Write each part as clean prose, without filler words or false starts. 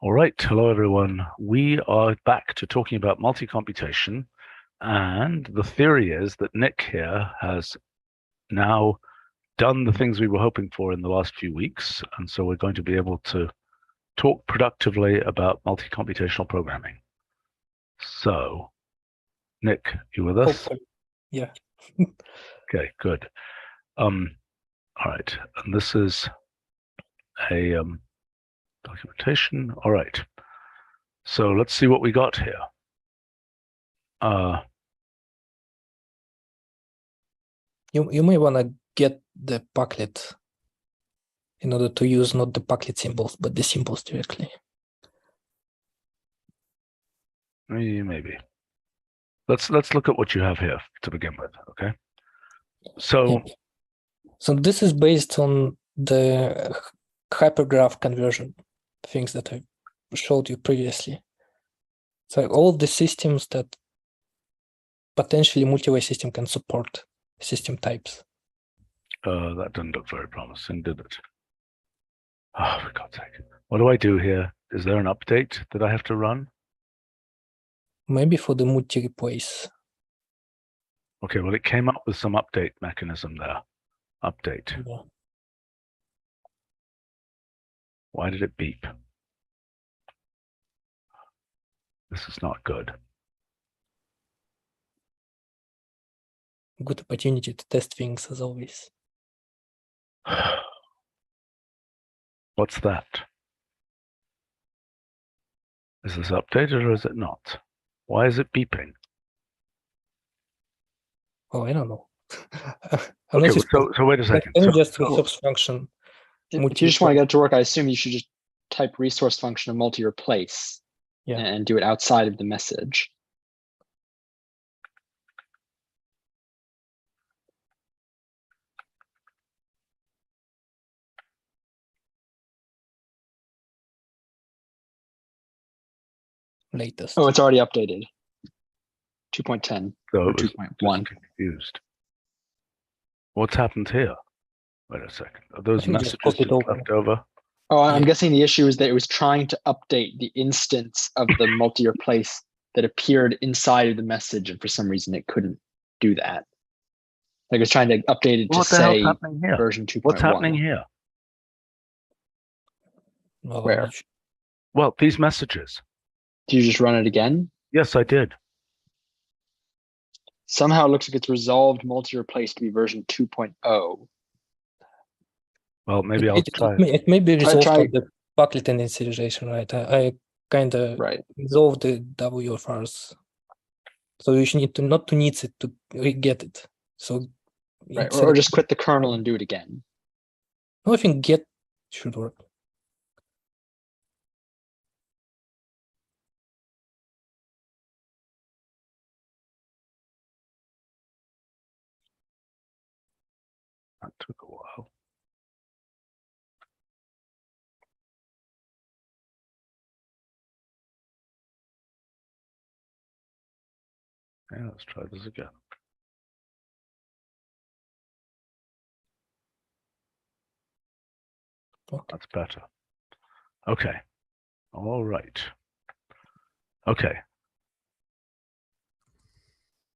All right, hello everyone. We are back to talking about multi-computation, and the theory is that Nick here has now done the things we were hoping for in the last few weeks, and so we're going to be able to talk productively about multi-computational programming. So, Nick, you with us? Hopefully. Yeah. Okay, good. All right, and this is a documentation. All right. So let's see what we got here. You may want to get the Packlet in order to use not the Packlet symbols, but the symbols directly. Maybe. Let's look at what you have here to begin with, okay? So, yeah. So this is based on the hypergraph conversion things that I showed you previously. So all the systems that potentially multi-way system can support system types. that didn't look very promising, did it? Oh, for God's sake. What do I do here? Is there an update that I have to run? Maybe for the multi-replace. Okay, well, it came up with some update mechanism there. Update. Yeah. Why did it beep? This is not good. Good opportunity to test things as always. What's that? Is this updated or is it not? Why is it beeping? Oh, I don't know. Okay, so wait a second. So just resource function. If you just want to get it to work, I assume you should just type resource function of multi-replace and do it outside of the message. Latest. Oh, it's already updated. 2.10 or 2.1. Confused. What's happened here? Wait a second. Are those messages just left over? Oh, I'm guessing the issue is that it was trying to update the instance of the multi-replace that appeared inside of the message, and for some reason it couldn't do that. Like it was trying to update it to say version 2.1. What's happening here? Where? Well, these messages. Do you just run it again? Yes, I did. Somehow it looks like it's resolved multi-replace to be version 2.0. Well, maybe I'll try. It may be resolved on the Packlet initialization, right? I kind of resolved the WFRs. So you should need to not to need it to re-get it. So or just quit the kernel and do it again. No, I think get should work. That took a while. Okay, let's try this again. Okay. That's better. Okay. All right. Okay.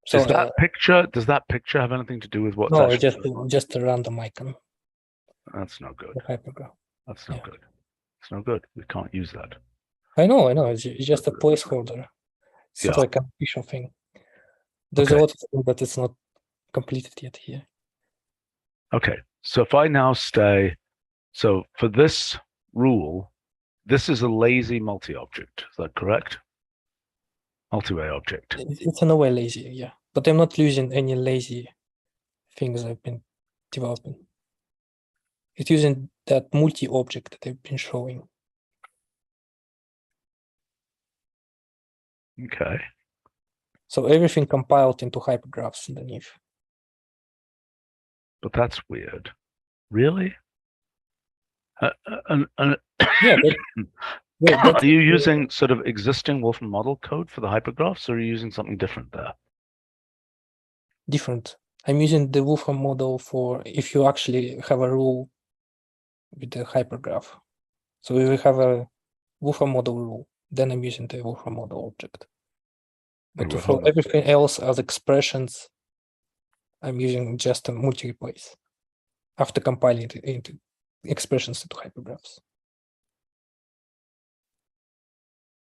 So does that picture have anything to do with what's actually? No, just a random icon. That's no good. Hypergraph. That's no good. It's no good. We can't use that. I know. It's just a placeholder. It's not like an official thing. There's a lot of things that it's not completed yet here. Okay. So if I now stay, so for this rule, this is a lazy multi-object. Is that correct? Multi-way object. It's in a way lazy, yeah. But I'm not using any lazy things I've been developing. It's using that multi-object that I've been showing. Okay. So everything compiled into hypergraphs underneath. But that's weird. Really? Yeah. Are you using sort of existing Wolfram model code for the hypergraphs, or are you using something different there? Different. I'm using the Wolfram model for if you actually have a rule with the hypergraph. So if we have a Wolfram model rule. Then I'm using the Wolfram model object. But Well, for hold on. everything else as expressions, I'm using just a multi-replace after compiling it into expressions into hypergraphs.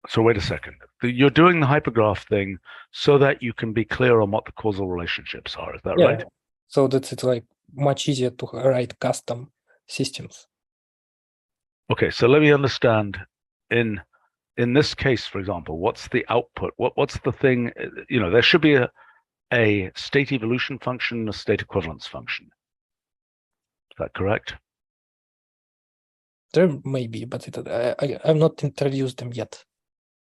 So wait a second. You're doing the hypergraph thing so that you can be clear on what the causal relationships are. Is that right? So that it's like much easier to write custom systems. Okay, so let me understand. In this case, for example, what's the output? What's the thing? You know, there should be a state evolution function, a state equivalence function. Is that correct? There may be, but I've not introduced them yet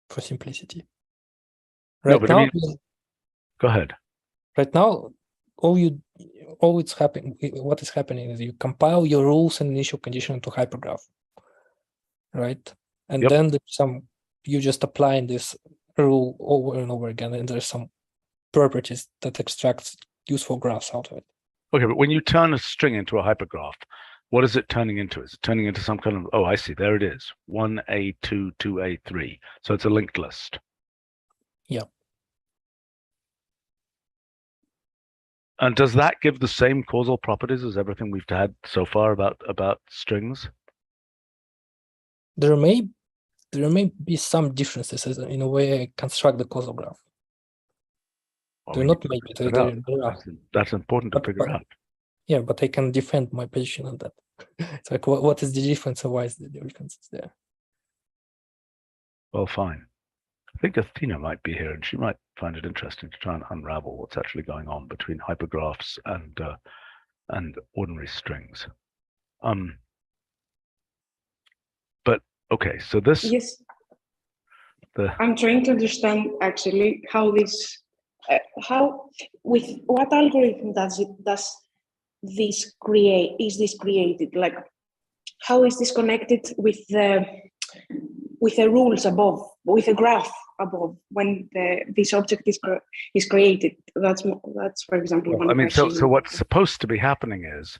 for simplicity. No, Right but now, I mean, go ahead. right now, what is happening is you compile your rules and initial condition into hypergraph, right? And Yep. then there's you just applying this rule over and over again, and there's some properties that extracts useful graphs out of it. Okay, but when you turn a string into a hypergraph, what is it turning into? Is it turning into some kind of, oh, I see, there it is, 1A2, 2A3. So it's a linked list. Yeah. And does that give the same causal properties as everything we've had so far about strings? There may be some differences in a way I construct the causal graph. Well, They're we not need to maybe figure that there out. are. That's important to But- figure but- out. Yeah, but I can defend my position on that. It's like, what is the difference, or why is the difference there? Well, fine. I think Athena might be here, and she might find it interesting to try and unravel what's actually going on between hypergraphs and ordinary strings. But okay, so this. Yes. I'm trying to understand actually how this, with what algorithm does this created? Like, how is this connected with the rules above, with the graph above when this object is created? That's for example one question. So what's supposed to be happening is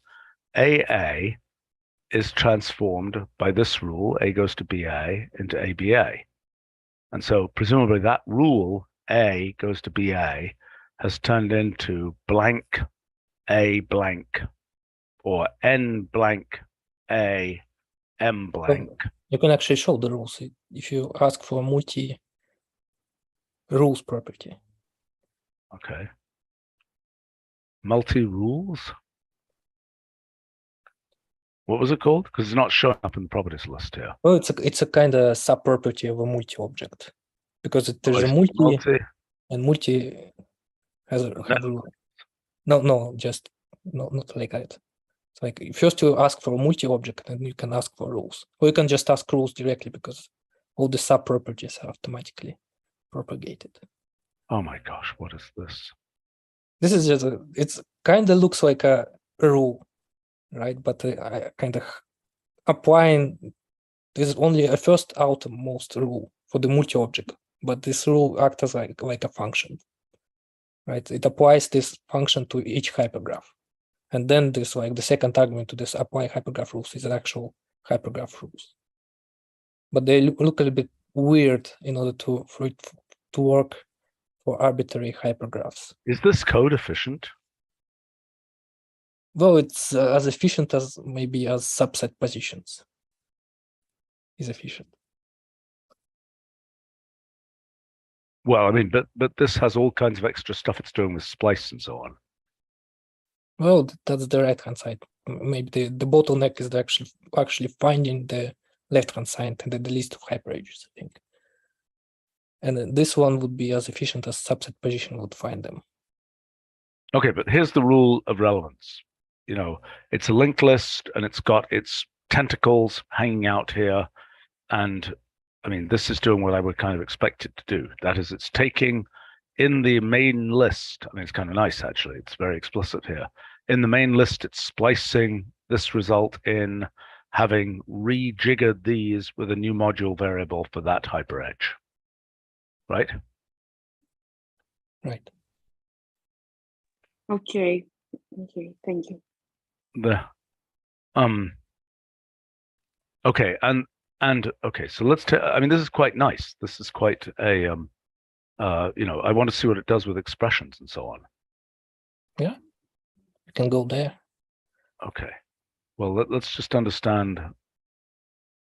AA is transformed by this rule, A goes to BA into ABA. And so presumably that rule, A goes to BA, has turned into blank A blank or N blank A M blank. You can actually show the rules if you ask for a multi-rules property. Okay. Multi-rules? What was it called? Because it's not showing up in the properties list here. Well, it's a kind of sub-property of a multi-object, because there's a multi and multi has a rule. No, just not like that. It's like first you ask for a multi-object, and you can ask for rules, or you can just ask rules directly because all the sub-properties are automatically propagated. Oh my gosh, what is this? This is just it's kind of looks like a rule, right? But I kind of applying this is only a first outermost rule for the multi-object, but this rule acts as like a function, right? It applies this function to each hypergraph, and then this like the second argument to this apply hypergraph rules is an actual hypergraph rules. But they look a little bit weird in order for it to work for arbitrary hypergraphs. Is this code efficient? Well, it's as efficient as maybe as subset positions is efficient. Well, I mean, but this has all kinds of extra stuff it's doing with splice and so on. Well, that's the right-hand side. Maybe the bottleneck is actually finding the left-hand side and the list of hyperedges, I think. And this one would be as efficient as subset position would find them. Okay, but here's the rule of relevance. You know, it's a linked list and it's got its tentacles hanging out here. And I mean, this is doing what I would kind of expect it to do. That is, it's taking in the main list. I mean, it's kind of nice, actually. It's very explicit here. In the main list, it's splicing this result in having rejiggered these with a new module variable for that hyperedge. Right? Right. Okay, thank you. Okay, and And okay, so let's I mean, this is quite nice. This is quite a I want to see what it does with expressions and so on. Yeah, you can go there. Okay, well, let's just understand.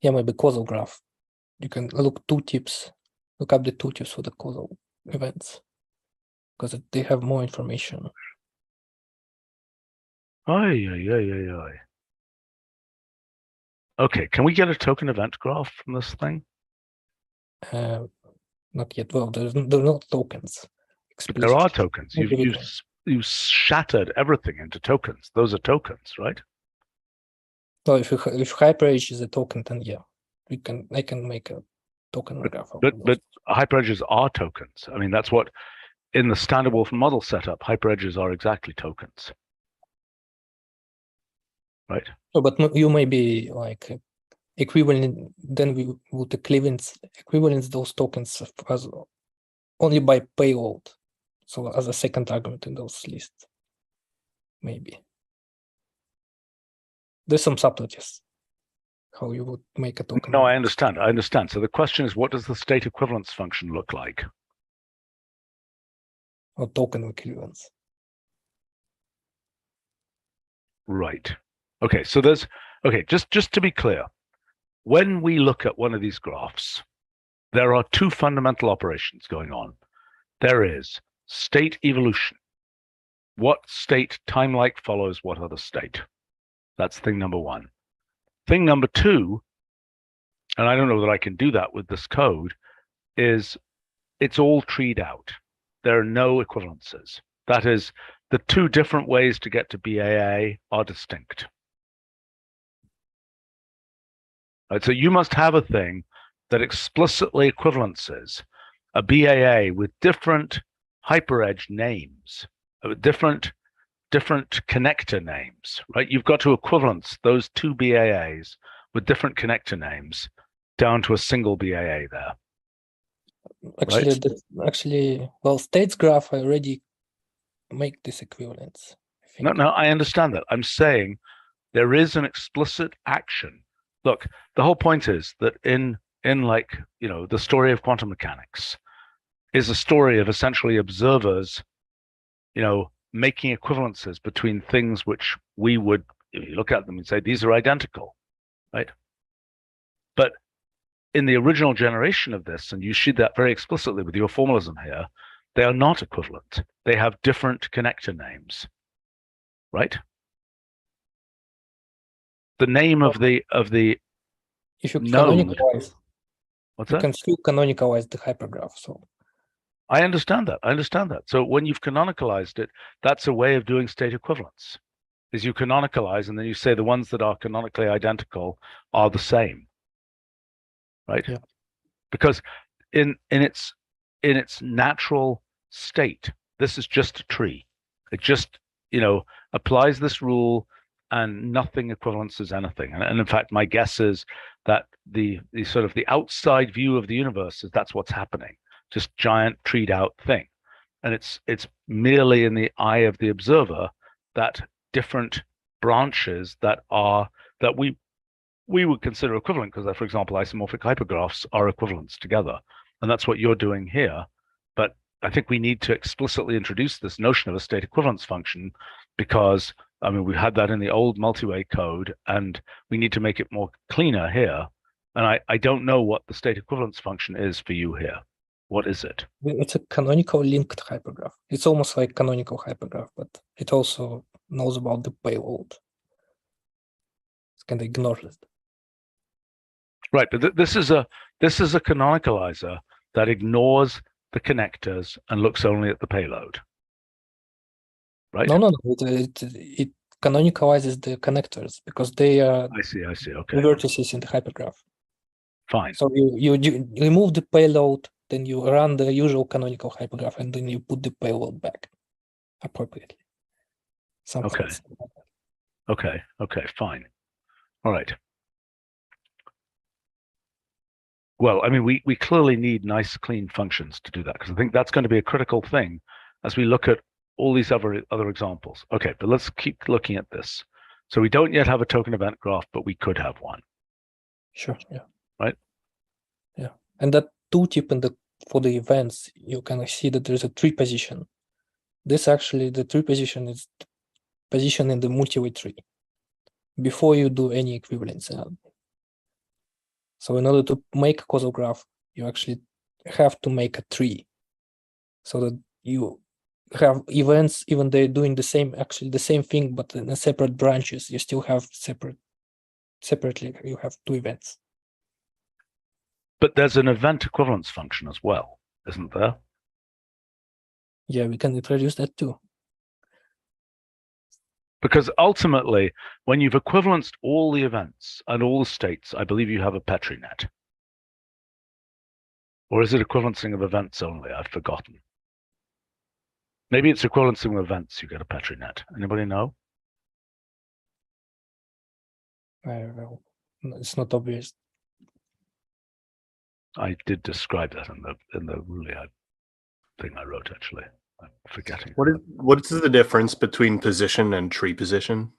Yeah, maybe causal graph. You can look up the tooltips for the causal events, because they have more information. Aye. Okay, can we get a token event graph from this thing? Not yet. Well, there are no tokens. But there are tokens. You've shattered everything into tokens. Those are tokens, right? So if HyperEdge is a token, then yeah, I can make a token graph. But hyperedges are tokens. I mean, that's what in the standard Wolfram model setup, hyperedges are exactly tokens, right? So, but you may be like equivalent. Then we would equivalence those tokens as only by payload. So as a second argument in those lists, maybe. There's some subtleties how you would make a token. No, I understand. So the question is, what does the state equivalence function look like? Or token equivalence. Right. Okay, so just to be clear, when we look at one of these graphs, there are two fundamental operations going on. There is state evolution. What state time-like follows what other state? That's thing number one. Thing number two, and I don't know that I can do that with this code, is it's all treed out. There are no equivalences. That is, the two different ways to get to BAA are distinct. Right, so you must have a thing that explicitly equivalences a BAA with different hyperedge names, different connector names, right? You've got to equivalence those two BAAs with different connector names down to a single BAA there. Actually, well, states graph I already make this equivalence. No, I understand that. I'm saying there is an explicit action. Look, the whole point is that in like, the story of quantum mechanics is a story of essentially observers, making equivalences between things which we would, if you look at them and say, these are identical, right? But in the original generation of this, and you see that very explicitly with your formalism here, they are not equivalent. They have different connector names, right? The name of the if you node. What's that? You can still canonicalize the hypergraph. So I understand that. So when you've canonicalized it, that's a way of doing state equivalence. Is you canonicalize and then you say the ones that are canonically identical are the same, right? Yeah. Because in its natural state, this is just a tree. It just applies this rule and nothing equivalences anything. And in fact, my guess is that the sort of the outside view of the universe is that's what's happening. Just giant treed out thing. And it's merely in the eye of the observer that different branches that we would consider equivalent, because, for example, isomorphic hypergraphs are equivalents together. And that's what you're doing here. But I think we need to explicitly introduce this notion of a state equivalence function, because, I mean, we had that in the old multi-way code, and we need to make it more cleaner here. And I don't know what the state equivalence function is for you here. What is it? It's a canonical linked hypergraph. It's almost like canonical hypergraph, but it also knows about the payload. It kind of ignores it. Right, but this is a canonicalizer that ignores the connectors and looks only at the payload. Right? No. It canonicalizes the connectors because they are. I see. Okay. Vertices in the hypergraph. Fine. So you remove the payload, then you run the usual canonical hypergraph, and then you put the payload back appropriately. Okay. Fine. All right. Well, I mean, we clearly need nice, clean functions to do that, because I think that's going to be a critical thing as we look at all these other examples. Okay, but let's keep looking at this. So we don't yet have a token event graph, but we could have one. Sure, yeah. right? Yeah, and that tooltip for the events, you can see that there's a tree position. This actually, the tree position is position in the multi-way tree before you do any equivalence. So in order to make a causal graph, you actually have to make a tree so that you have events, even they're doing the same thing, but in separate branches. You still have separately, you have two events. But there's an event equivalence function as well, isn't there? Yeah, we can introduce that too. Because ultimately, when you've equivalenced all the events and all the states, I believe you have a Petri net. Or is it equivalencing of events only? I've forgotten. Maybe it's equivalencing of events, you get a Petri net. Anybody know? Well, it's not obvious. I did describe that in the really thing I wrote, actually. I'm forgetting. What is the difference between position and tree position?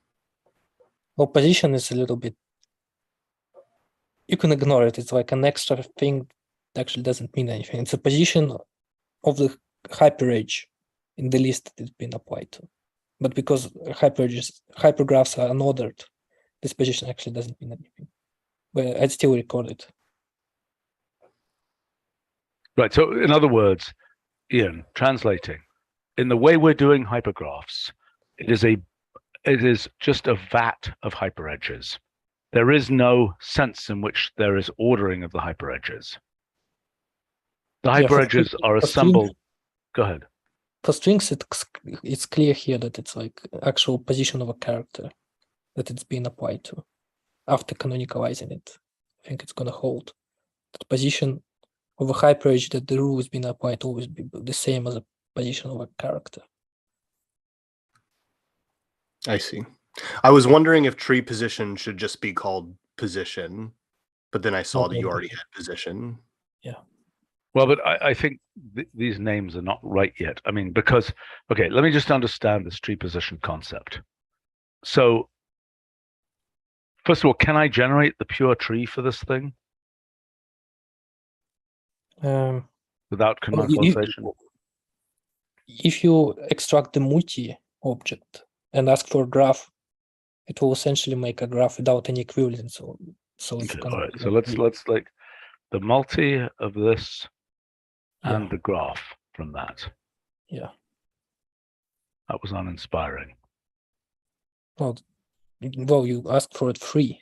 Well, position is a little bit, you can ignore it. It's like an extra thing that actually doesn't mean anything. It's a position of the hyperedge in the list that it's been applied to. But because hypergraphs are unordered, this position actually doesn't mean anything. But I'd still record it. Right, so in other words, Ian, translating, in the way we're doing hypergraphs, it is just a vat of hyperedges. There is no sense in which there is ordering of the hyperedges. The hyperedges are assembled. Go ahead. For strings, it's clear here that it's like actual position of a character that it's being applied to. After canonicalizing it, I think it's going to hold. The position of a hyperedge that the rule has been applied to always be the same as a position of a character. I see. I was wondering if tree position should just be called position, but then I saw that you already had position. Yeah. Well, but I think these names are not right yet. I mean, because, okay, let me just understand this tree position concept. So, first of all, can I generate the pure tree for this thing? Without canonicalization? If you extract the multi object and ask for a graph, it will essentially make a graph without any equivalence. So okay, all right. So let's like the multi of this and the graph from that. Yeah. That was uninspiring. Well, you asked for it 3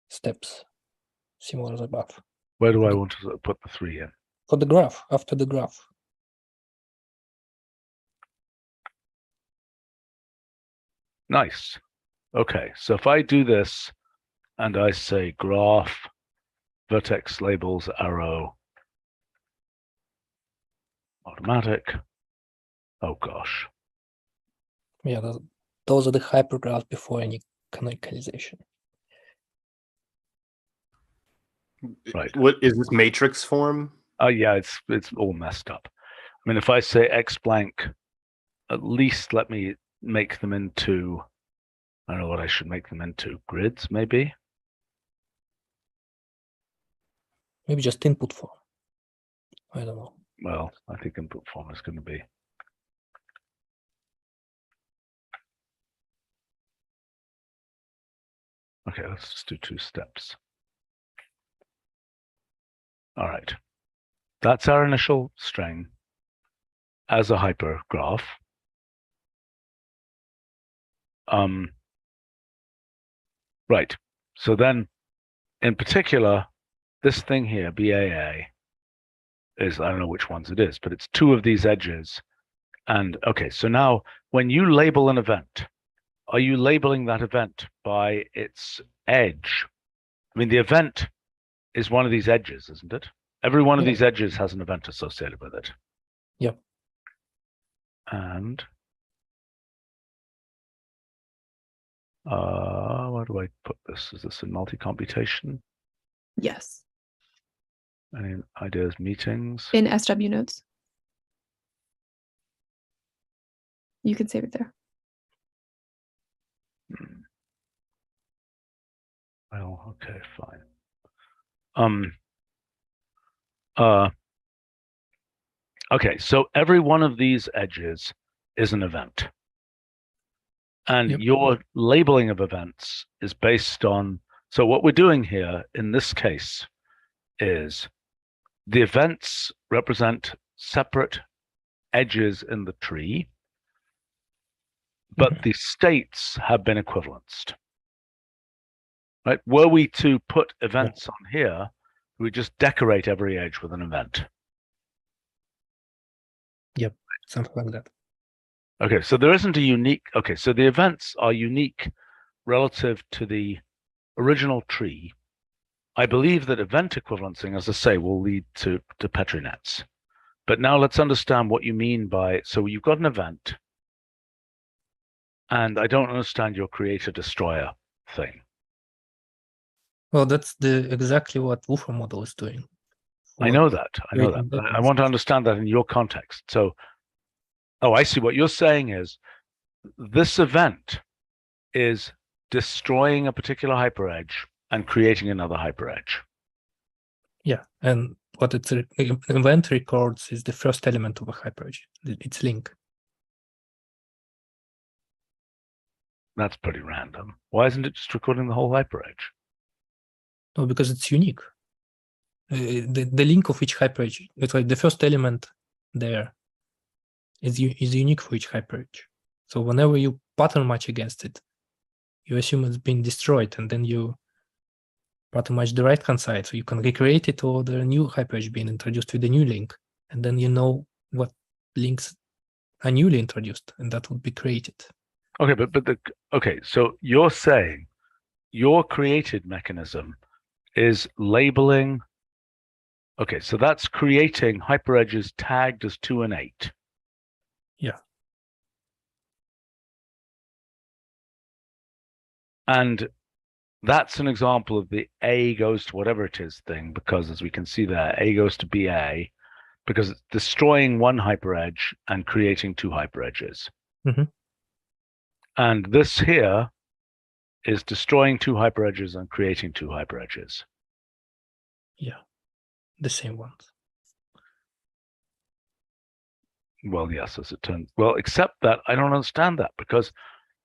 steps, similar as above. Where do I want to put the 3 in? For the graph, after the graph. Nice. Okay, so if I do this and I say graph, vertex labels, arrow, automatic. Oh gosh. Yeah, those are the hypergraphs before any canonicalization. Right. What is this matrix form? Yeah, it's all messed up. I mean, if I say X blank, at least let me make them into, I don't know what I should make them into, grids maybe? Maybe just input form. I don't know. Well, I think input form is going to be. Okay, let's just do 2 steps. All right. That's our initial string as a hypergraph. Right. So then, in particular, this thing here, BAA, is, I don't know which ones it is, but it's 2 of these edges. And okay, so now when you label an event, are you labeling that event by its edge? I mean, the event is one of these edges, isn't it? Every one of these edges has an event associated with it. Yep. And where do I put this? Is this in multicomputation? Yes. Any ideas, meetings? In SW notes. You can save it there. Well, okay, fine. Okay, so every one of these edges is an event. And Yep. your labeling of events is based on, so what we're doing here in this case is the events represent separate edges in the tree, but the states have been equivalenced. Right? Were we to put events on here, we just decorate every edge with an event. Yep, something like that. Okay, so there isn't a unique, okay, so the events are unique relative to the original tree. I believe that event equivalencing, as I say, will lead to Petri nets. But now let's understand what you mean by, so you've got an event, and I don't understand your creator-destroyer thing. Well, that's exactly what Wolfram model is doing. I know that, but I want to understand that in your context. So, oh, I see. What you're saying is this event is destroying a particular hyperedge and creating another hyperedge. Yeah, and what event records is the first element of a hyperedge, its link. That's pretty random. Why isn't it just recording the whole hyperedge? No, because it's unique. The link of each hyperedge, it's like the first element there is unique for each hyperedge. So whenever you pattern match against it, you assume it's been destroyed, and then you pattern match the right-hand side, so you can recreate it, or the new hyperedge being introduced with a new link, and then you know what links are newly introduced, and that would be created. Okay, okay, so you're saying your created mechanism is labeling. Okay, so that's creating hyperedges tagged as 2 and 8. Yeah. And that's an example of the A goes to whatever it is thing, because as we can see there, A goes to BA, because it's destroying one hyperedge and creating 2 hyperedges. Mm-hmm. And this here is destroying 2 hyperedges and creating 2 hyperedges. Yeah, the same ones. Well, yes, as it turns. Well, except that I don't understand that, because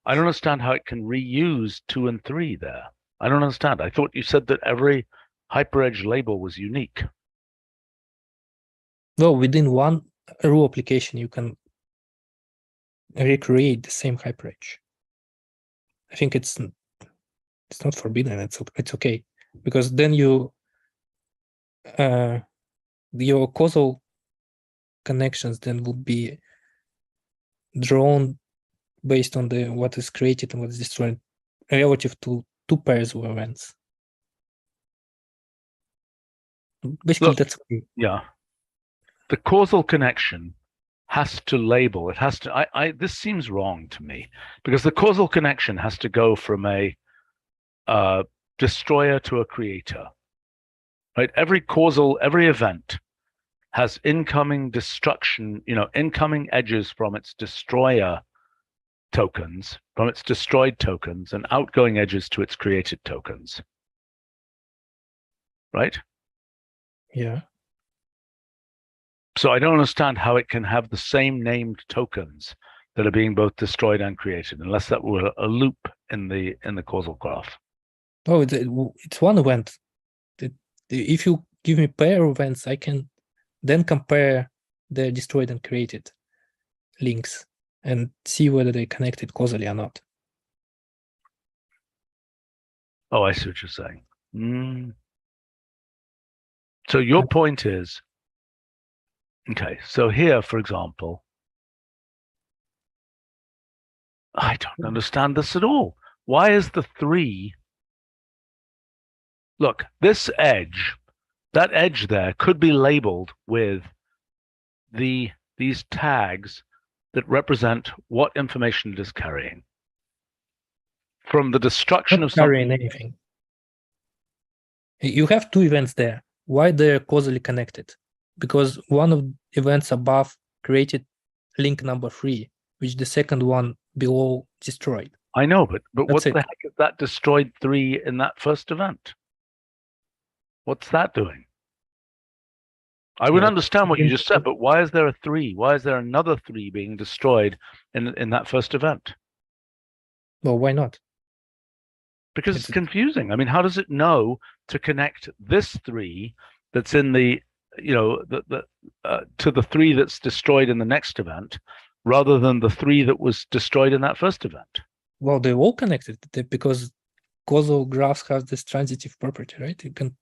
I don't understand how it can reuse 2 and 3 there. I don't understand. I thought you said that every hyperedge label was unique. Well, within one row application, you can recreate the same hyperedge. I think it's not forbidden. It's okay, because then your causal connections then would be drawn based on what is created and what is destroyed relative to 2 pairs of events. Basically, Look, that's okay. Yeah. The causal connection has to label. It has to. This seems wrong to me, because the causal connection has to go from a destroyer to a creator. Right? Every event has incoming destruction, incoming edges from its destroyer tokens, from its destroyed tokens, and outgoing edges to its created tokens. Right? Yeah. So I don't understand how it can have the same named tokens that are being both destroyed and created, unless that were a loop in the causal graph. Oh, it's one event. If you give me pair events, I can then compare the destroyed and created links and see whether they connected causally or not. Oh, I see what you're saying. So your point is, okay, so here, for example, I don't understand this at all. Why is the 3? Look, this edge, that edge there could be labeled with these tags that represent what information it is carrying. From the destruction Not of something. carrying anything. You have 2 events there. Why they're causally connected? Because one of events above created link number 3, which the second one below destroyed. I know, but what That's the it. heck is that destroyed 3 in that first event? What's that doing? I would understand what you just said, but why is there a 3? Why is there another 3 being destroyed in that first event? Well, why not? Because it's confusing. I mean, how does it know to connect this 3 that's in the, to the 3 that's destroyed in the next event, rather than the 3 that was destroyed in that first event? Well, they're all connected because causal graphs have this transitive property, right? You can,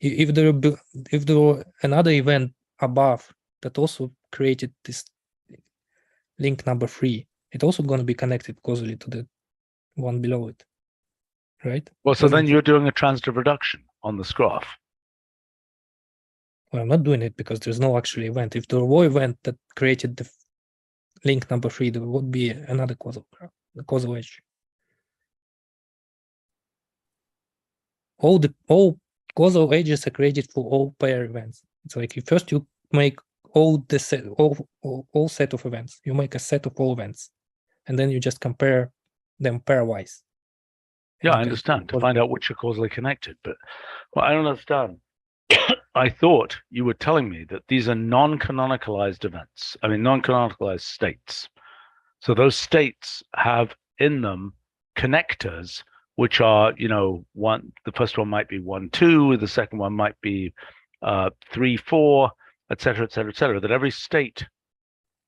if there were another event above that also created this link number 3, it's also going to be connected causally to the one below it, right? Well, so then you're doing a transitive reduction on this graph. Well, I'm not doing it because there's no actual event. If there were event that created the link number 3, there would be another causal graph, the causal edge. All causal edges are created for all pair events. It's like first you make all set of events. You make a set of all events, and then you just compare them pairwise. Yeah, I understand, to find out which are causally connected, but well, I don't understand. I thought you were telling me that these are non-canonicalized events. I mean, non-canonicalized states. So those states have in them connectors, which are, the first one might be 1, 2, the second one might be 3, 4, et cetera, et cetera, et cetera, that every state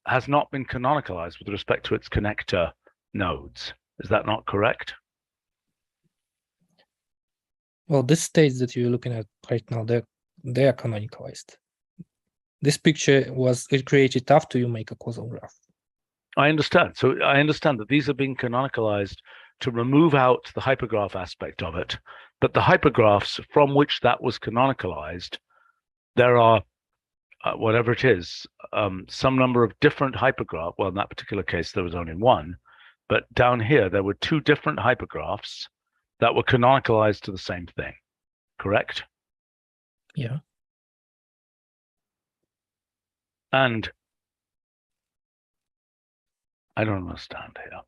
has not been canonicalized with respect to its connector nodes. Is that not correct? Well, these states that you're looking at right now, they are canonicalized. This picture was created after you make a causal graph. I understand. So I understand that these are being canonicalized to remove out the hypergraph aspect of it. But the hypergraphs from which that was canonicalized, there are, whatever it is, some number of different hypergraphs. Well, in that particular case, there was only one. But down here, there were 2 different hypergraphs that were canonicalized to the same thing. Correct? Yeah. And I don't understand here.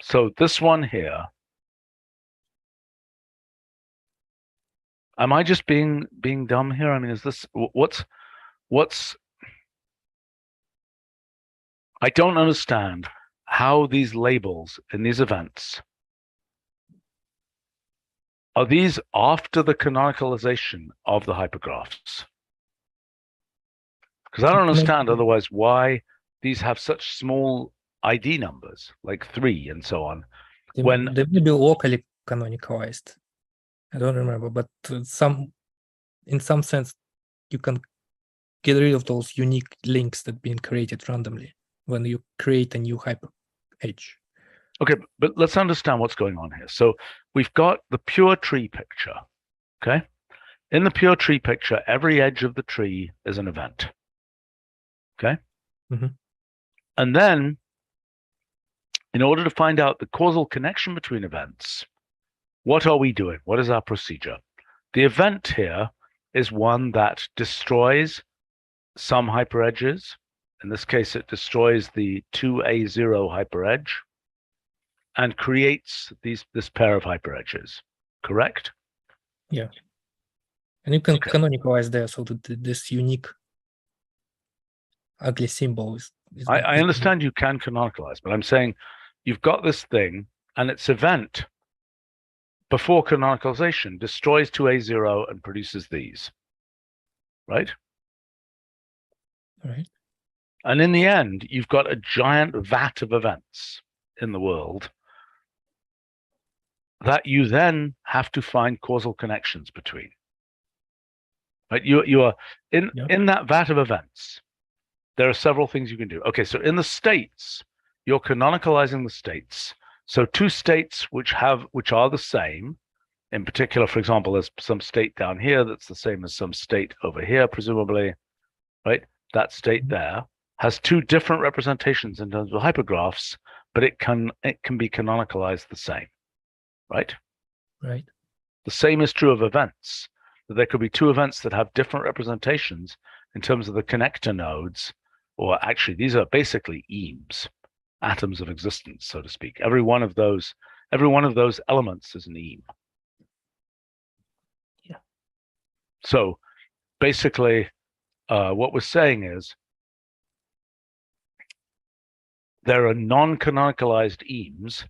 So this one here, am I just being dumb here? I mean, is this what's I don't understand how these labels in these events are these after the canonicalization of the hypergraphs? Because I don't understand otherwise why these have such small ID numbers, like 3 and so on. They may be locally canonicalized. I don't remember, but in some sense, you can get rid of those unique links that being created randomly when you create a new hyper edge. Okay, but let's understand what's going on here. So we've got the pure tree picture, okay? In the pure tree picture, every edge of the tree is an event, okay? Mm-hmm. And then, in order to find out the causal connection between events, what are we doing? What is our procedure? The event here is one that destroys some hyperedges. In this case, it destroys the 2A0 hyperedge and creates this pair of hyperedges, correct? Yeah. And you can canonicalize there so that this unique ugly symbol is I understand you can canonicalize, but I'm saying you've got this thing and its event before canonicalization destroys 2A0 and produces these, right? Right. And in the end, you've got a giant vat of events in the world that you then have to find causal connections between. Right? You are in that vat of events. There are several things you can do. Okay, so in the states, you're canonicalizing the states. So 2 states which are the same. In particular, for example, there's some state down here that's the same as some state over here, presumably, right? That state there has 2 different representations in terms of hypergraphs, but it can be canonicalized the same, right? Right. The same is true of events. That there could be 2 events that have different representations in terms of the connector nodes, or actually these are basically eames, atoms of existence, so to speak. Every one of those elements is an eame. Yeah. So basically, what we're saying is there are non-canonicalized eames,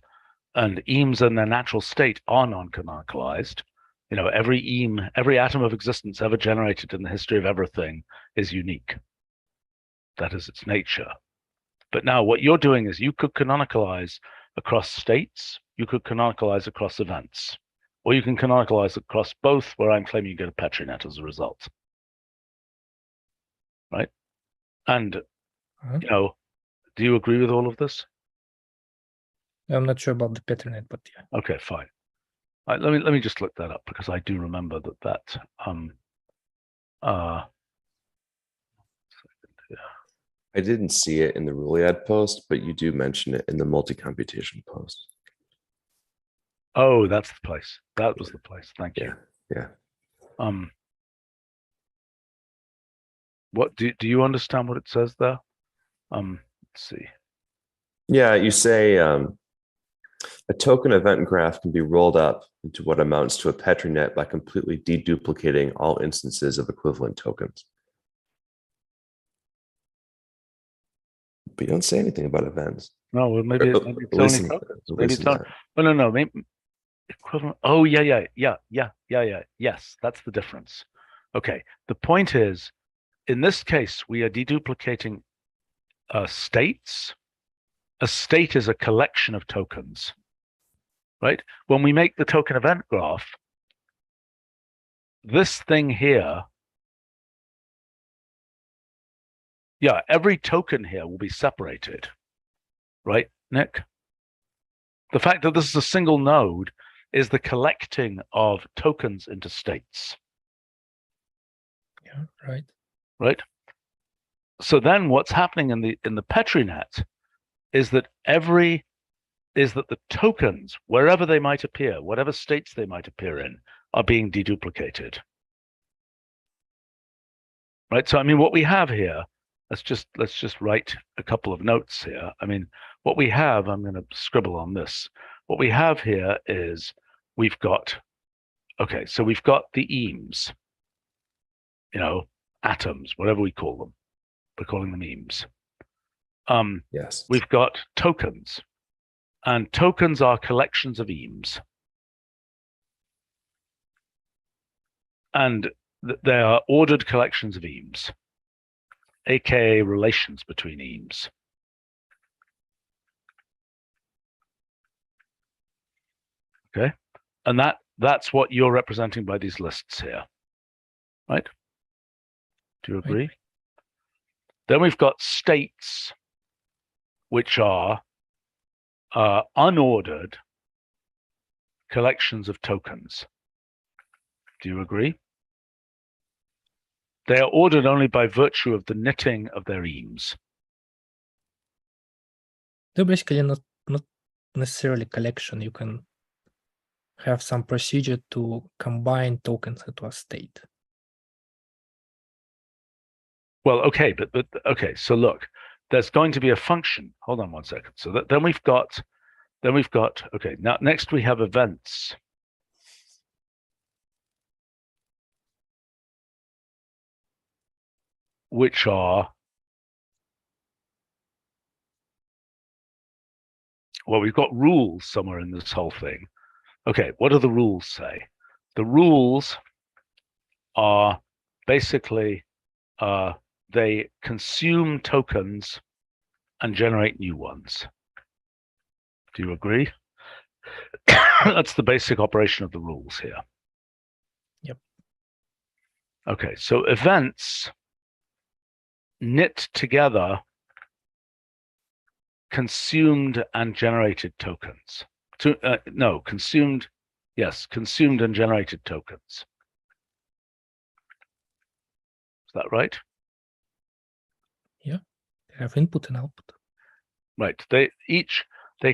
and eames in their natural state are non-canonicalized. You know, every eame, every atom of existence ever generated in the history of everything is unique. That is its nature. But now what you're doing is you could canonicalize across states, you could canonicalize across events, or you can canonicalize across both, where I'm claiming you get a Petri net as a result. Right? And, you know, do you agree with all of this? I'm not sure about the Petri net, but yeah. Okay, fine. Let me just look that up, because I do remember that I didn't see it in the Ruliad post, but you do mention it in the multi-computation post. oh, that's the place. That was the place. Thank you. Yeah. What do you understand what it says there? Let's see. Yeah, you say a token event graph can be rolled up into what amounts to a Petri net by completely deduplicating all instances of equivalent tokens. But you don't say anything about events. No, well, maybe it's only maybe it's not. Oh no, maybe equivalent. Oh yeah. Yes, that's the difference. Okay, the point is, in this case, we are deduplicating states. A state is a collection of tokens, right? When we make the token event graph, this thing here, yeah, every token here will be separated, right, Nick? The fact that this is a single node is the collecting of tokens into states. Yeah, right. Right. So then what's happening in the Petri net is that the tokens, wherever they might appear, whatever states they might appear in, are being deduplicated. Right. So I mean, what we have here, let's just write a couple of notes here. I mean, what we have, I'm going to scribble on this. What we have here is we've got, okay, so we've got the eames, you know, atoms, whatever we call them. We're calling them eames. Yes. We've got tokens, and tokens are collections of eames. And they are ordered collections of eames, aka relations between eames. Okay, and that's what you're representing by these lists here, right? Do you agree? Right. Then we've got states, which are unordered collections of tokens. Do you agree? They are ordered only by virtue of the knitting of their eames. They're basically not necessarily collection. You can have some procedure to combine tokens into a state. Well, okay, but okay. So look, there's going to be a function. Hold on one second. So then we've got okay. Now next we have events. Which are, well, we've got rules somewhere in this whole thing. Okay, what do the rules say? The rules are basically they consume tokens and generate new ones. Do you agree? That's the basic operation of the rules here. Yep. Okay, so events knit together consumed and generated tokens. Consumed and generated tokens. Is that right? Yeah, they have input and output. Right. They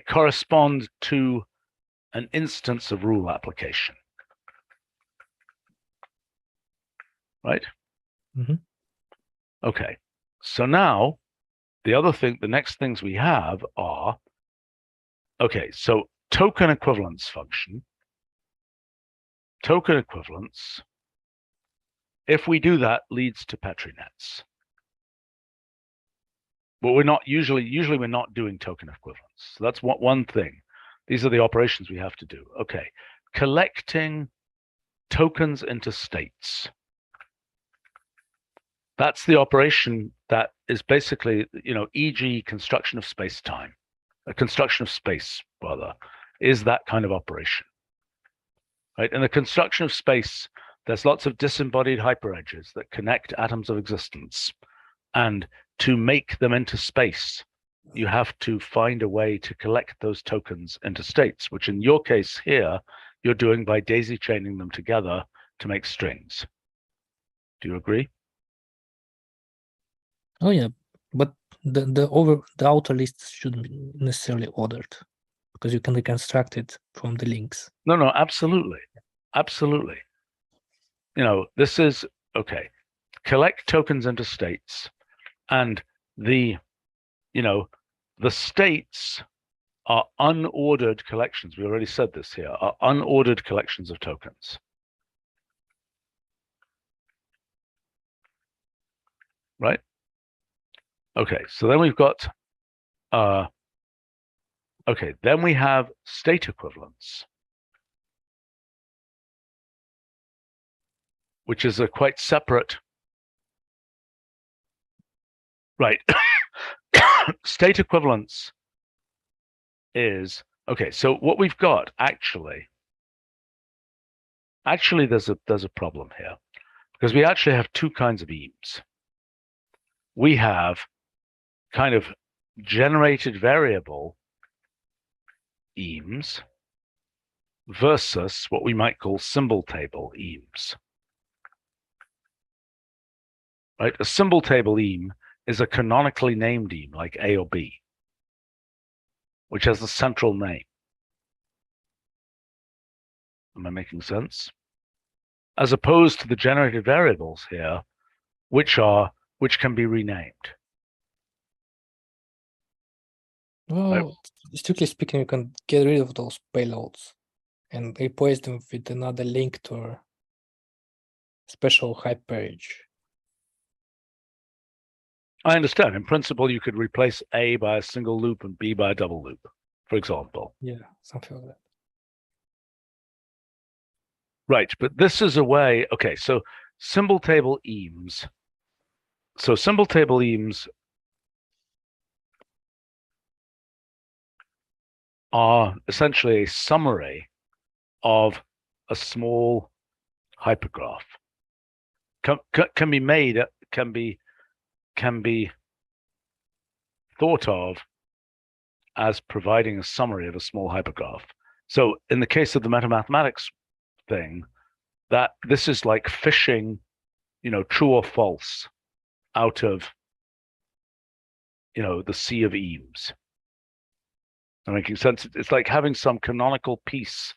correspond to an instance of rule application. Right? Mm-hmm. Okay. So now the next things we have are, okay, so token equivalence function. Token equivalence if we do that, leads to Petri nets. But we're not usually we're not doing token equivalence. So that's one thing. These are the operations we have to do. Okay, collecting tokens into states. That's the operation that is basically, e.g. construction of space-time, a construction of space, rather, is that kind of operation. Right? In the construction of space, there's lots of disembodied hyperedges that connect atoms of existence. And to make them into space, you have to find a way to collect those tokens into states, which in your case here, you're doing by daisy chaining them together to make strings. Do you agree? Oh yeah, but the outer list shouldn't be necessarily ordered because you can reconstruct it from the links. No, absolutely. Absolutely. This is, okay, collect tokens into states, and the states are unordered collections. We already said this here, are unordered collections of tokens. Right? Okay, so then we've got, then we have state equivalence, which is a quite separate, right? State equivalence is, okay, so what we've got actually there's a problem here, because we actually have two kinds of eames. We have kind of generated variable eames versus what we might call symbol table eames. Right? A symbol table eame is a canonically named eame, like A or B, which has a central name. Am I making sense? As opposed to the generated variables here, which can be renamed. Well, Right. Strictly speaking, you can get rid of those payloads and replace them with another linked or special hyperedge. I understand. In principle, you could replace A by a single loop and B by a double loop, for example. Yeah, something like that. Right, but this is a way, okay, so symbol table eames. So symbol table eames are essentially a summary of a small hypergraph. Can be made, can be thought of as providing a summary of a small hypergraph. So in the case of the metamathematics thing, that this is like fishing, true or false out of, the sea of eames. Am I making sense? It's like having some canonical piece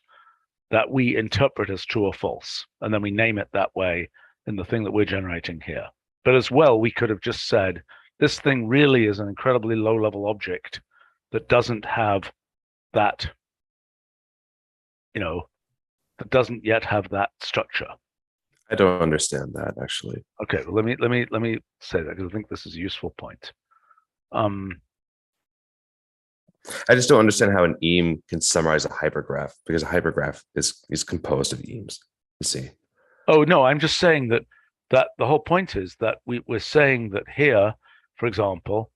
that we interpret as true or false, and then we name it that way in the thing that we're generating here. But as well, we could have just said, this thing really is an incredibly low-level object that doesn't have that, that doesn't yet have that structure. I don't understand that, actually. Okay, well, let me say that, because I think this is a useful point. I just don't understand how an eame can summarize a hypergraph, because a hypergraph is composed of eames. You see? Oh no, I'm just saying that the whole point is that we're saying that here, for example,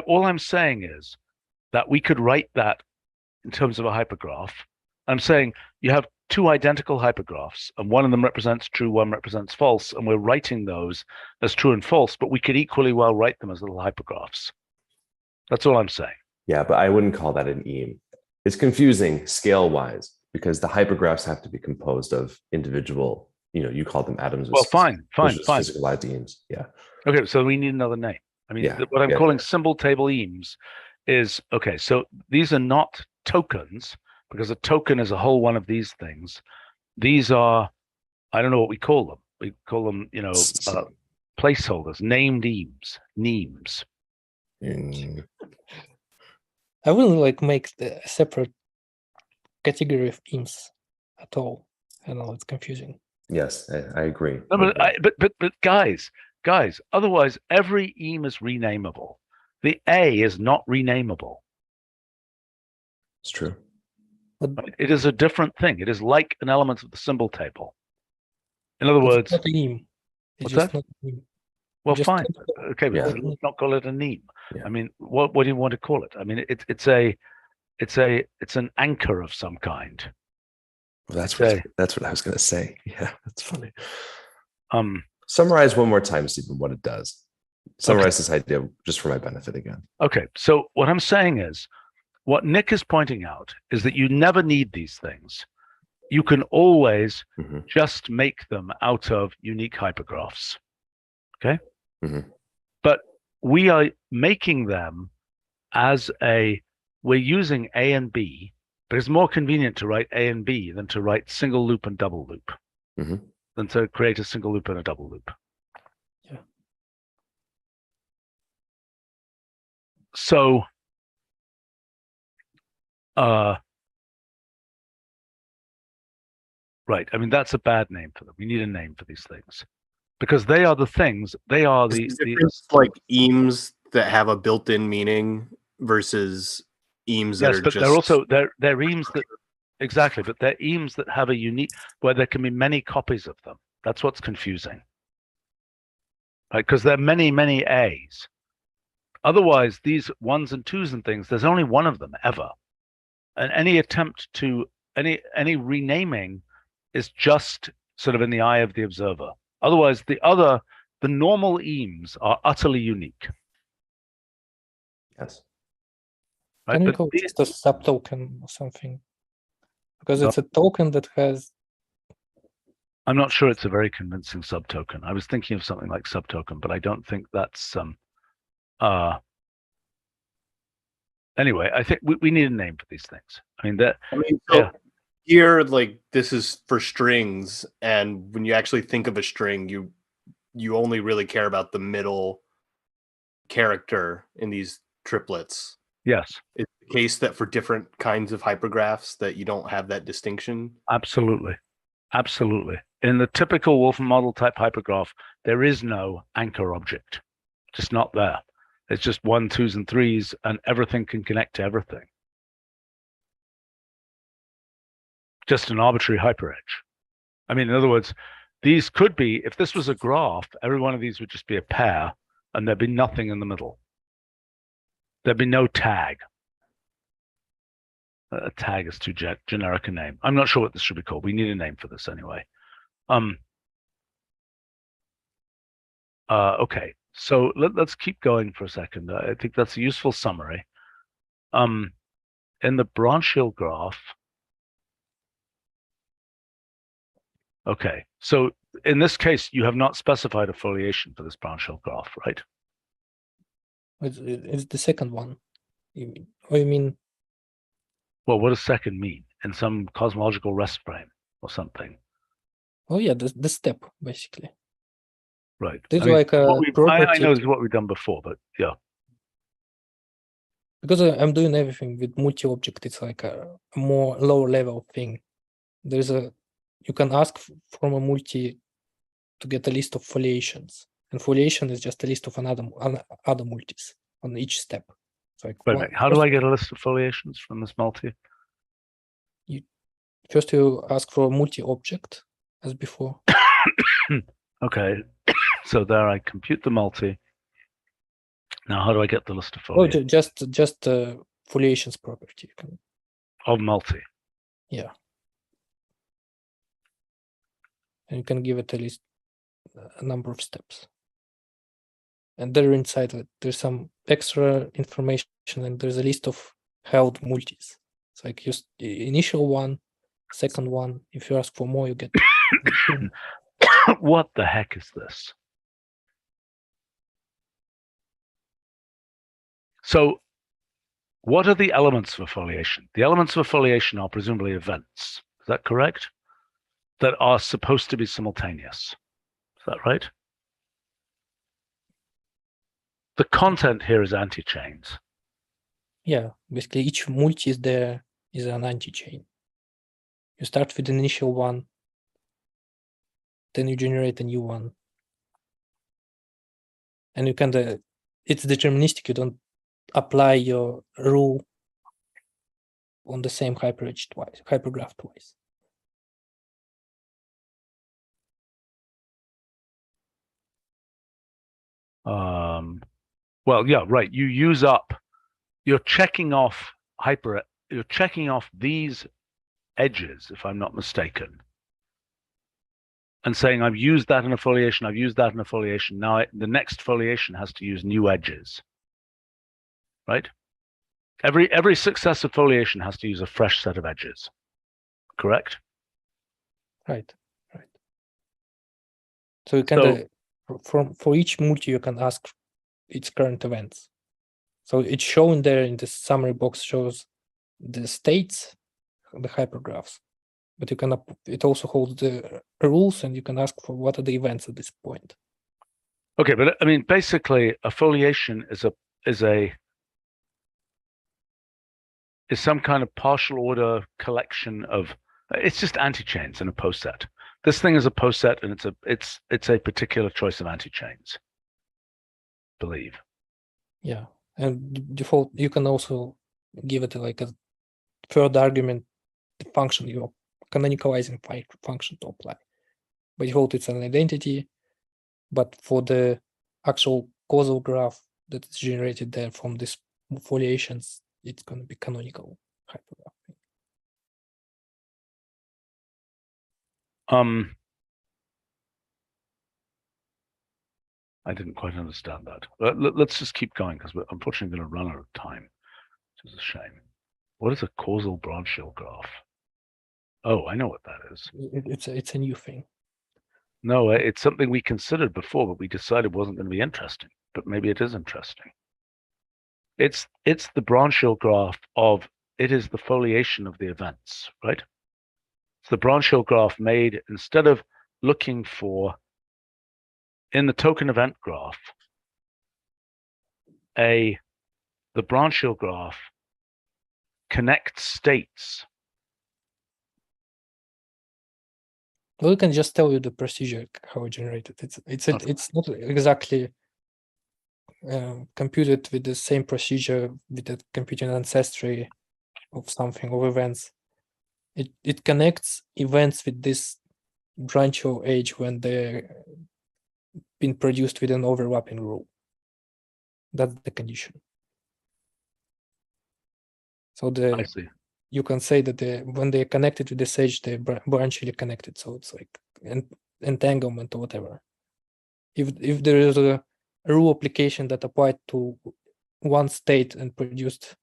all I'm saying is that we could write that in terms of a hypergraph. I'm saying you have two identical hypergraphs, and one of them represents true, one represents false, and we're writing those as true and false, but we could equally well write them as little hypergraphs. That's all I'm saying. Yeah, but I wouldn't call that an eame. It's confusing scale-wise, because the hypergraphs have to be composed of individual, you call them atoms. Well, fine. Physicalized eames. Yeah. Okay, so we need another name. I mean, what I'm calling symbol table eames is, okay, so these are not tokens, because a token is a whole one of these things. These are, I don't know what we call them. We call them, placeholders, named eames, nemes. I wouldn't make a separate category of eames at all. I know it's confusing. Yes, I agree. No, but guys, otherwise every eam is renameable. The A is not renameable. It's true. Right? It is a different thing. It is like an element of the symbol table. In other But words, it's not a eam. It's what's just that? not a eam. Well, Just fine. don't- Okay, but Yeah. let's not call it a name. Yeah. I mean, what do you want to call it? I mean, it's an anchor of some kind. Well, that's It's what I was going to say. Yeah, that's funny. a Summarize one more time, Stephen, what it does. Summarize this idea just for my benefit again. Okay, so what I'm saying is, what Nick is pointing out is that you never need these things. You can always Mhm. just make them out of unique hypergraphs. Okay? Mhm. But we are making them we're using A and B, but it's more convenient to write A and B than to write single loop and double loop, Mhm. than to create a single loop and a double loop. Yeah. So, right. I mean, that's a bad name for them. We need a name for these things because they are the things. They are Is the difference like eames that have a built-in meaning versus eames that yes, are but just they're also they're eames that exactly, but they're eames that have a unique where there can be many copies of them. That's what's confusing, right? Because there are many A's. Otherwise, these ones and twos and things, there's only one of them ever, and any attempt to any renaming is just sort of in the eye of the observer. Otherwise, the normal eames are utterly unique. Yes. Right? Can we But call it these, just a subtoken or something? Because it's a token that has. I'm not sure it's a very convincing subtoken. I was thinking of something like subtoken, but I don't think that's anyway, I think we need a name for these things. I mean here, like this is for strings, and when you actually think of a string, you only really care about the middle character in these triplets. Yes. It's the case that for different kinds of hypergraphs that you don't have that distinction. Absolutely. In the typical Wolfram model type hypergraph, there is no anchor object. Just not there. It's just 1, 2s, and 3s, and everything can connect to everything. Just an arbitrary hyperedge. I mean, in other words, these could be, if this was a graph, every one of these would just be a pair, and there'd be nothing in the middle. There'd be no tag. A tag is too generic a name. I'm not sure what this should be called. We need a name for this anyway. Okay, so let's keep going for a second. I think that's a useful summary. In the branch hill graph, okay, so in this case, you have not specified a foliation for this branch hill graph, right? It's the second one. You mean? Well, what does second mean? In some cosmological rest frame or something? Oh yeah, the step basically. Right. There's like a property. I know this is what we've done before, but yeah. Because I'm doing everything with multi-object, it's like a more lower level thing. You can ask from a multi to get a list of foliations, and foliation is just a list of other multis on each step. So like Wait a minute. How do I get a list of foliations from this multi? First, you ask for a multi-object as before. Okay. So there I compute the multi. Now, how do I get the list of Oh, foliations? just foliations property. You can. Of multi. Yeah. And you can give it a number of steps. And there inside it, there's some extra information, and there's a list of held multis. It's like just the initial one, second one. If you ask for more, you get. What the heck is this? So, what are the elements of a foliation? The elements of a foliation are presumably events. Is that correct? That are supposed to be simultaneous. Is that right? The content here is anti-chains. Yeah, basically each multi is an anti-chain. You start with the initial one. then you generate a new one. And you can, it's deterministic. You don't apply your rule on the same hypergraph twice. Well, yeah, right. You use up, you're checking off these edges, if I'm not mistaken, and saying I've used that in a foliation, I've used that in a foliation. Now the next foliation has to use new edges, right? Every successive foliation has to use a fresh set of edges, correct? Right. So you can for each multi you can ask its current events. So it's shown there in the summary box, shows the states, the hypergraphs, but you can it also holds the rules, and you can ask for what are the events at this point. Okay, but I mean, basically, a foliation is some kind of partial order collection of. It's just anti-chains in a post set. This thing is a post set, and it's a particular choice of anti-chains. Believe. Yeah, and default you can also give it like a third argument, the function you're canonicalizing function to apply. By default, it's an identity, but for the actual causal graph that is generated there from these foliations, it's going to be canonical hypergraph. I didn't quite understand that. Let's just keep going, because we're unfortunately going to run out of time, which is a shame. What is a causal branch hill graph? Oh, I know what that is. It's a new thing. No, it's something we considered before, but we decided wasn't going to be interesting. But maybe it is interesting. It's the branch hill graph of, it is the foliation of the events, right? It's the branch hill graph made, instead of looking for, in the token event graph, the branch hill graph connects states. Well, we can just tell you the procedure how it generated. It's not exactly computed with the same procedure with the computing ancestry of something, of events. It connects events with this branch or edge when they're been produced with an overlapping rule. That's the condition. So I see. You can say that when they're connected with this edge, they're branchily connected. So it's like an entanglement or whatever. If there is a rule application that applied to one state and produced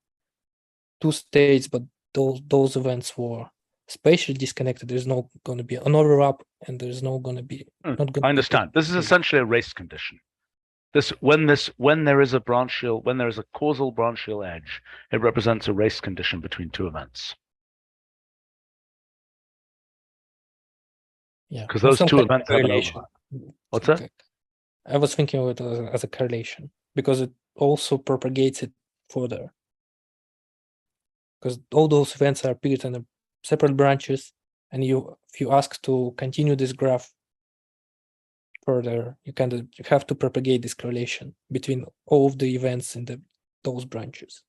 two states, but those events were spatially disconnected, there's not going to be an overlap, and there's no going to be. I understand. This is essentially a race condition. When there is a branch hill, when there is a causal branch hill edge, it represents a race condition between two events. Yeah, because those two events have an correlation. overlap. What's that? I was thinking of it as a correlation because it also propagates it further. Because all those events are appeared in separate branches, and if you ask to continue this graph further, you have to propagate this correlation between all of the events in those branches.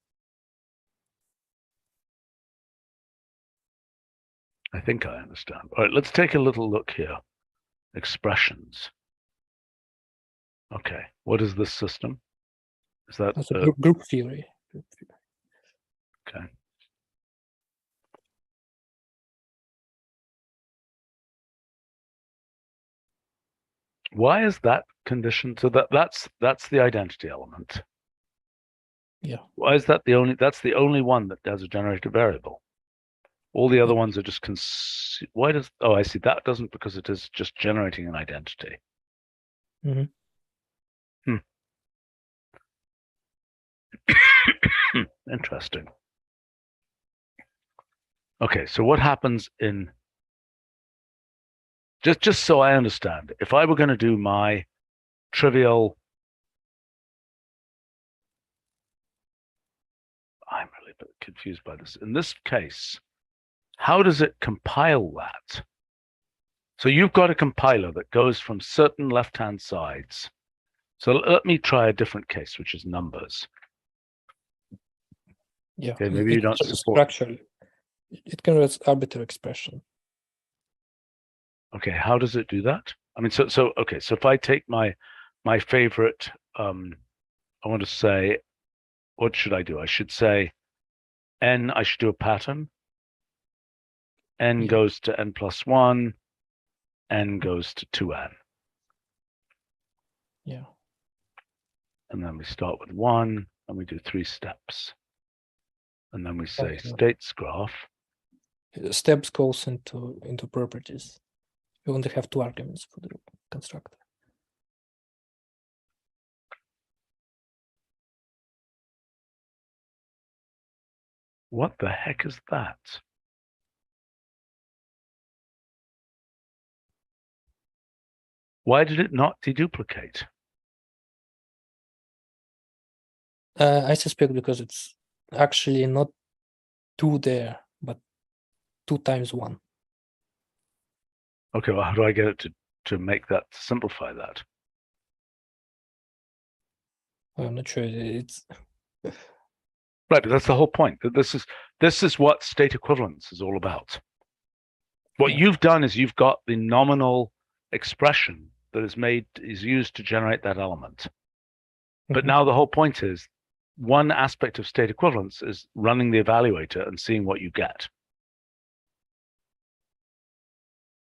I think I understand. All right, let's take a little look here. Expressions. Okay, what is this system? Is that That's a group theory. Okay. Why is that condition? So that's the identity element. Yeah. Why is that that's the only one that has a generated variable? All the other ones are just why does, oh, I see, that doesn't, because it is just generating an identity. Mm-hmm. Interesting. Okay, so what happens in, just so I understand, if I were going to do my trivial, I'm really a bit confused by this. In this case, how does it compile that? So you've got a compiler that goes from certain left-hand sides. So let me try a different case, which is numbers. Yeah. Okay, maybe you don't It's support. structural. It converts arbitrary expression. Okay, how does it do that? I mean, so okay, so if I take my favorite, I want to say, what should I do? I should say n, I should do a pattern. N Yeah. goes to n plus 1, n goes to 2n. Yeah. And then we start with 1, and we do 3 steps. And then we say Okay. states graph. Steps goes into properties. You only have 2 arguments for the constructor. What the heck is that? Why did it not deduplicate? I suspect because it's actually not 2 there, but 2 times 1. Okay, well, how do I get it to make that, simplify that? I'm not sure. It's Right, but that's the whole point. This is what state equivalence is all about. What Yeah. you've done is you've got the nominal expression that is used to generate that element. But Mhm. now the whole point is one aspect of state equivalence is running the evaluator and seeing what you get.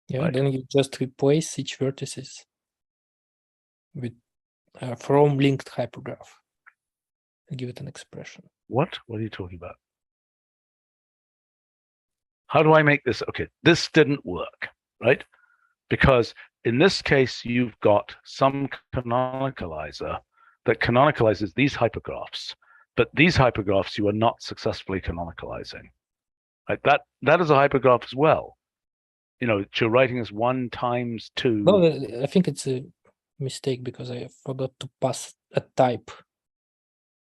Yeah, Right. then you just replace each vertices with from linked hypergraph and give it an expression. What? What are you talking about? How do I make this? Okay, this didn't work, right? Because in this case, you've got some canonicalizer that canonicalizes these hypergraphs, but these hypergraphs you are not successfully canonicalizing. Right? That is a hypergraph as well. You know, you're writing as 1 times 2. No, I think it's a mistake because I forgot to pass a type.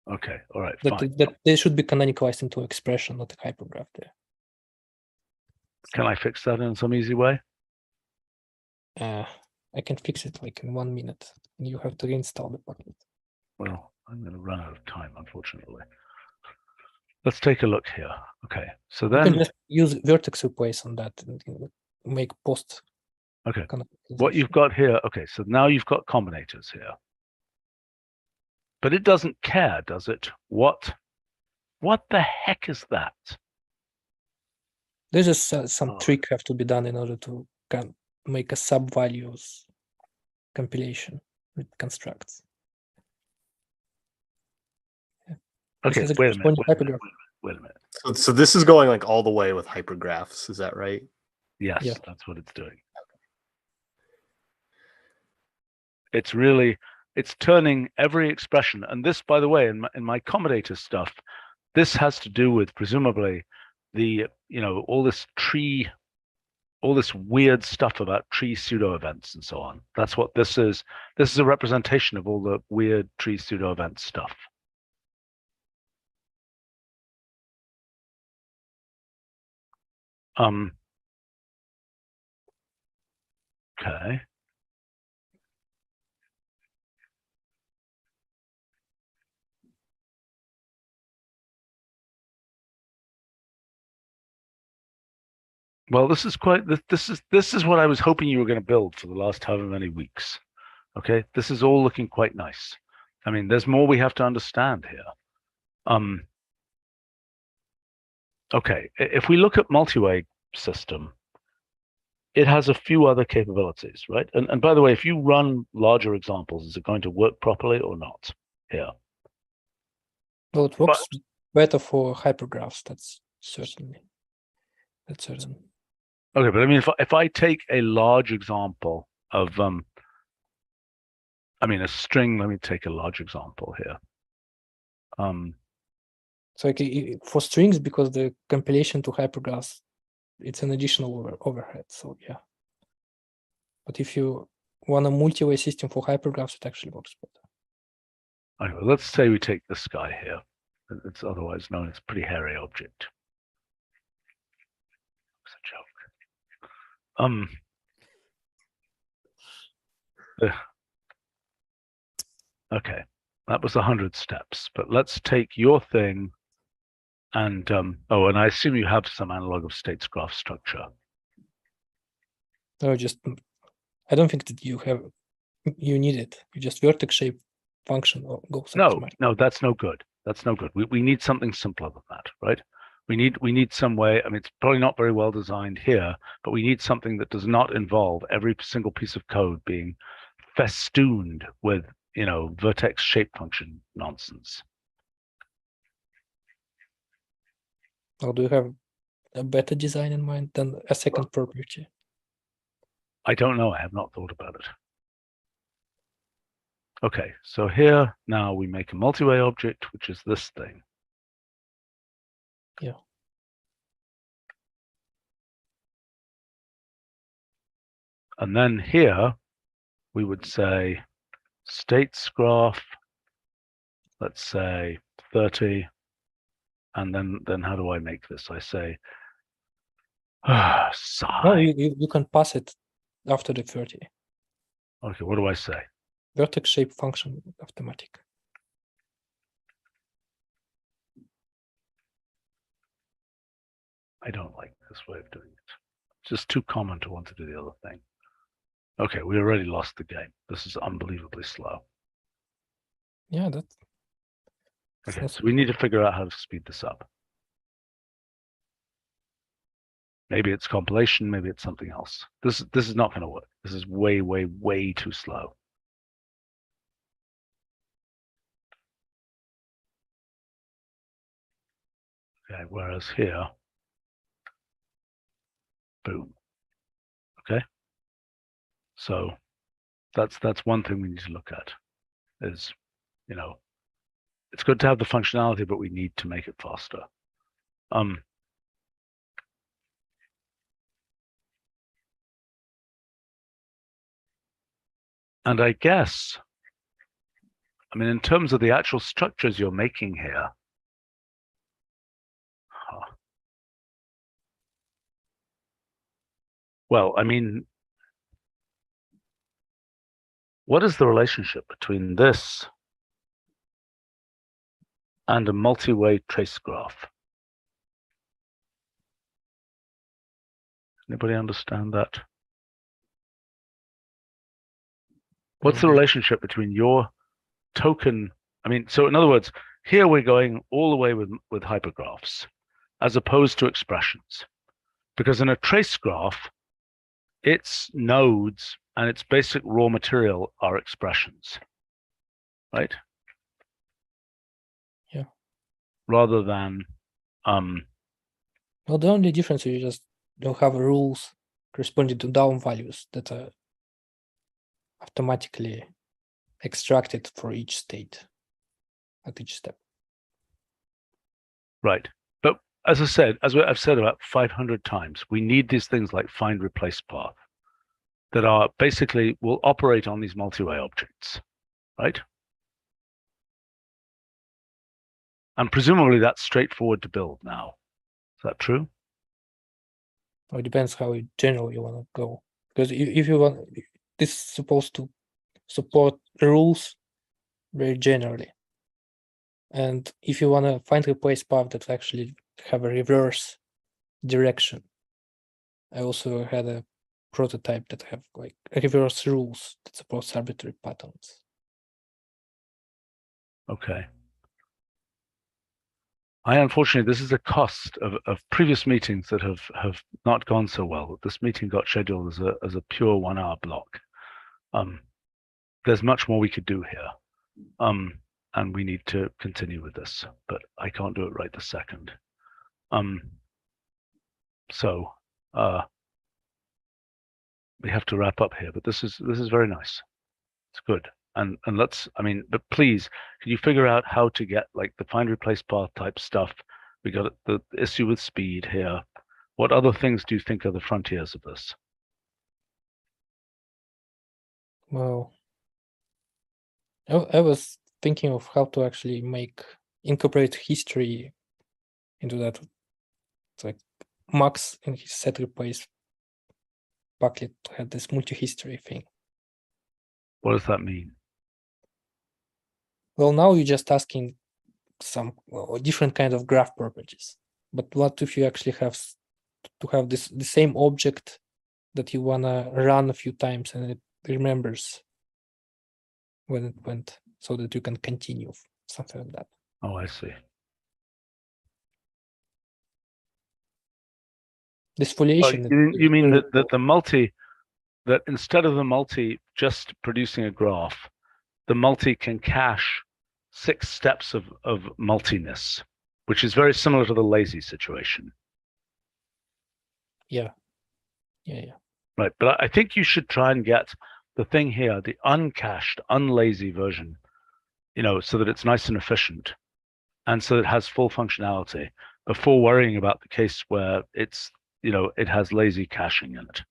Okay, all right, That, fine. that they should be canonicalized into expression, not a hypergraph there. Can I fix that in some easy way? I can fix it like in 1 minute. You have to reinstall the package. Well, I'm going to run out of time, unfortunately. Let's take a look here. Okay, so You then can just use vertex replace on that and make post. okay, canonicalization. what you've got here, okay, so now you've got combinators here. But it doesn't care, does it? What the heck is that? There's just some Oh. trick have to be done in order to make a sub-values compilation with constructs. Okay, This is wait a minute. hypergraph. Wait a minute. So this is going like all the way with hypergraphs. Is that right? Yes, Yeah. that's what it's doing. It's really, it's turning every expression. And this, by the way, in my accommodator stuff, this has to do with presumably the, you know, all this weird stuff about tree pseudo events and so on. That's what this is. This is a representation of all the weird tree pseudo event stuff. Okay. Well, this is quite, this is what I was hoping you were going to build for the last however many weeks. Okay, this is all looking quite nice. I mean, there's more we have to understand here. Okay, if we look at multi-way system, it has a few other capabilities, right? And by the way, if you run larger examples, is it going to work properly or not here? Well, it works better for hypergraphs. That's certain. Okay, but I mean, if I take a large example of I mean, a string. Let me take a large example here. So for strings, because the compilation to hypergraphs, it's an additional overhead. So yeah. But if you want a multi-way system for hypergraphs, it actually works better. Okay, let's say we take this guy here. It's otherwise known as pretty hairy object. It's a joke. Okay, that was 100 steps, but let's take your thing and, oh, and I assume you have some analog of states graph structure. No, I don't think that you need it. You just vertex shape function or goes automatic. No, that's no good. That's no good. We need something simpler than that, right? We need some way. I mean, it's probably not very well designed here, but we need something that does not involve every single piece of code being festooned with, vertex shape function nonsense. Or do you have a better design in mind than a second property? I don't know. I have not thought about it. Okay, so here now we make a multi-way object, which is this thing. Yeah. And then here we would say states graph, let's say 30. And then how do I make this? I say, psi. No, you can pass it after the 30. Okay, what do I say? Vertex shape function automatic. I don't like this way of doing it. It's just too common to want to do the other thing. Okay, we already lost the game. This is unbelievably slow. Yeah, that's Okay, so we need to figure out how to speed this up. Maybe it's compilation, maybe it's something else. This is not going to work. This is way, way, way too slow. Okay, whereas here, boom. Okay. So that's one thing we need to look at is, it's good to have the functionality, but we need to make it faster. And I guess, in terms of the actual structures you're making here, well, what is the relationship between this and a multi-way trace graph? Anybody understand that? What's the relationship between your token? So in other words, here we're going all the way with hypergraphs as opposed to expressions. Because in a trace graph, its nodes and its basic raw material are expressions, right? Yeah. Rather than well, the only difference is you just don't have rules corresponding to down values that are automatically extracted for each state at each step. Right. But as I said, as I've said about 500 times, we need these things like find replace path that are basically will operate on these multi-way objects, right? And presumably that's straightforward to build now. Is that true? Well, it depends how general you want to go. Because if you want, this is supposed to support rules very generally. And if you want to find replace path that actually have a reverse direction, I also had a prototype that have like reverse rules that supports arbitrary patterns. Okay. Unfortunately, this is a cost of previous meetings that have not gone so well. This meeting got scheduled as a pure 1 hour block. There's much more we could do here. And we need to continue with this, but I can't do it right this second. So we have to wrap up here, but this is very nice. It's good. And let's, but please, can you figure out how to get like the find replace path type stuff? We got the issue with speed here. What other things do you think are the frontiers of this? Well, I was thinking of how to actually incorporate history into that. It's like Max in his set replace packlet had this multi-history thing. What does that mean? Well, now you're just asking some different kind of graph properties. But what if you actually have to have the same object that you wanna run a few times and it remembers when it went, so that you can continue, something like that. Oh, I see. This Oh, foliation. you mean that instead of the multi just producing a graph, the multi can cache 6 steps of multiness, which is very similar to the lazy situation. Yeah. Right, but I think you should try and get the thing here, the uncached, unlazy version, so that it's nice and efficient, and so it has full functionality before worrying about the case where it's, it has lazy caching in it.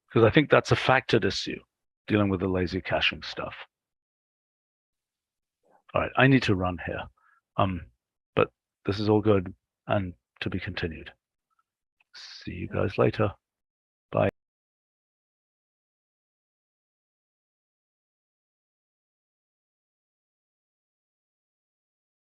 Because I think that's a factored issue, dealing with the lazy caching stuff. All right, I need to run here. But this is all good and to be continued. See you guys later.